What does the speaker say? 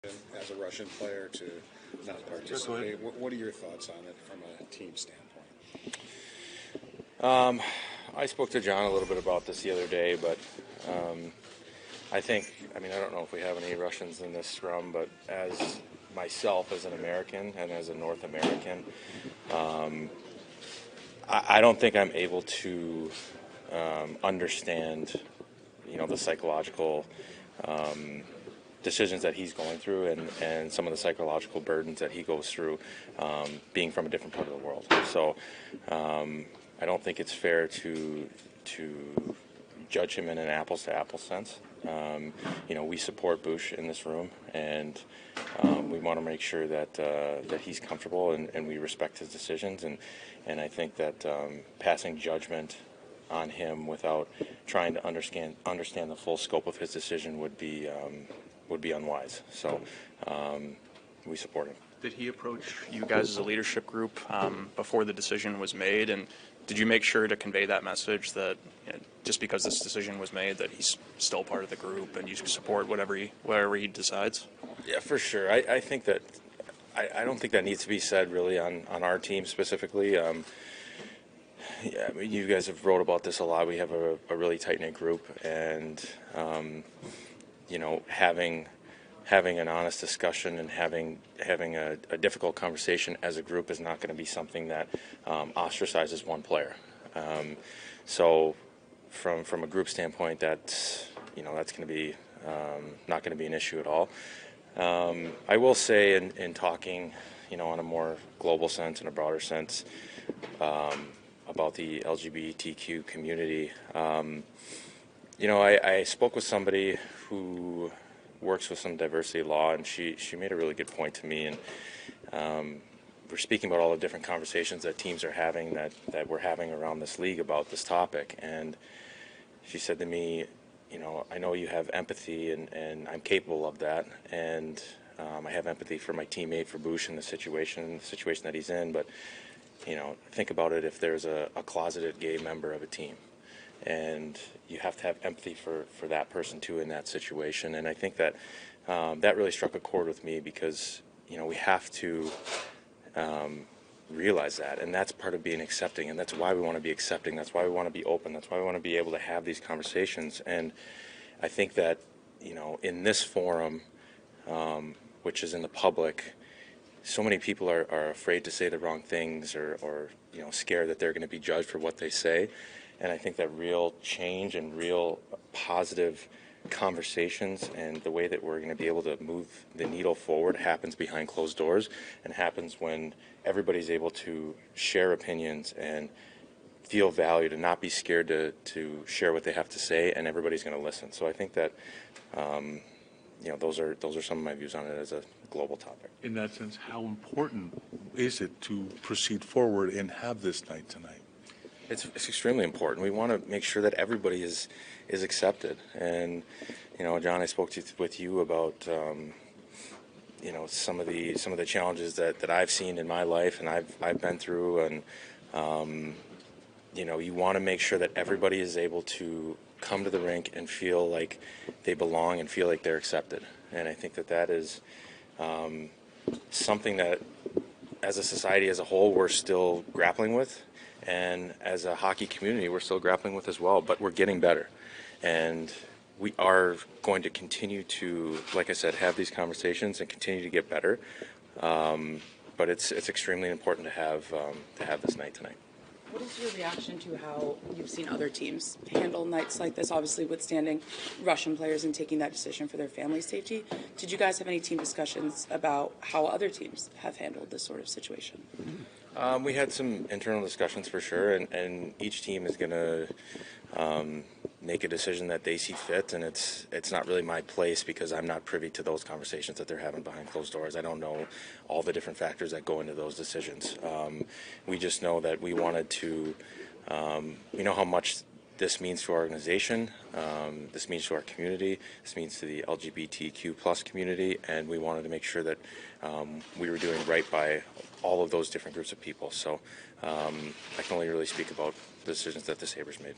as a Russian player to not participate. What are your thoughts on it from a team standpoint? I spoke to John a little bit about this the other day, but I don't know if we have any Russians in this scrum, but as myself as an American and as a North American, I don't think I'm able to understand, the psychological decisions that he's going through and some of the psychological burdens that he goes through being from a different part of the world. So I don't think it's fair to judge him in an apples-to-apples sense. We support Bush in this room, and we want to make sure that he's comfortable and we respect his decisions. And I think that passing judgment on him without trying to understand the full scope of his decision would be unwise. So we support him. Did he approach you guys as a leadership group before the decision was made? And did you make sure to convey that message that just because this decision was made that he's still part of the group and you support whatever he decides? Yeah, for sure. I think that I don't think that needs to be said really on our team specifically. You guys have wrote about this a lot. We have a really tight-knit group, and having an honest discussion and having a difficult conversation as a group is not going to be something that ostracizes one player. So from a group standpoint, that's going to be not going to be an issue at all. I will say in talking, on a more global sense and a broader sense about the LGBTQ community, I spoke with somebody who works with some diversity law, and she made a really good point to me. And we're speaking about all the different conversations that teams are having, that we're having around this league about this topic. And she said to me, I know you have empathy, and I'm capable of that. And I have empathy for my teammate, for Bush, and the situation that he's in. But, think about it if there's a closeted gay member of a team. And you have to have empathy for that person, too, in that situation. And I think that that really struck a chord with me because, we have to realize that. And that's part of being accepting. And that's why we want to be accepting. That's why we want to be open. That's why we want to be able to have these conversations. And I think that, in this forum, which is in the public, so many people are afraid to say the wrong things or scared that they're going to be judged for what they say. And I think that real change and real positive conversations and the way that we're going to be able to move the needle forward happens behind closed doors and happens when everybody's able to share opinions and feel valued and not be scared to share what they have to say, and everybody's going to listen. So I think that those are some of my views on it as a global topic. In that sense, how important is it to proceed forward and have this night tonight? It's extremely important. We want to make sure that everybody is accepted. And John, I spoke with you about some of the challenges that I've seen in my life and I've been through, and you want to make sure that everybody is able to come to the rink and feel like they belong and feel like they're accepted. And I think that is something that, as a society as a whole, we're still grappling with. And as a hockey community, we're still grappling with as well, but we're getting better. And we are going to continue to, like I said, have these conversations and continue to get better. But it's extremely important to have this night tonight. What is your reaction to how you've seen other teams handle nights like this, obviously withstanding Russian players and taking that decision for their family's safety? Did you guys have any team discussions about how other teams have handled this sort of situation? We had some internal discussions for sure, and each team is going to make a decision that they see fit, and it's not really my place because I'm not privy to those conversations that they're having behind closed doors. I don't know all the different factors that go into those decisions. We just know that we wanted to, we know how much this means to our organization, this means to our community, this means to the LGBTQ plus community, and we wanted to make sure that we were doing right by all of those different groups of people. So I can only really speak about the decisions that the Sabres made.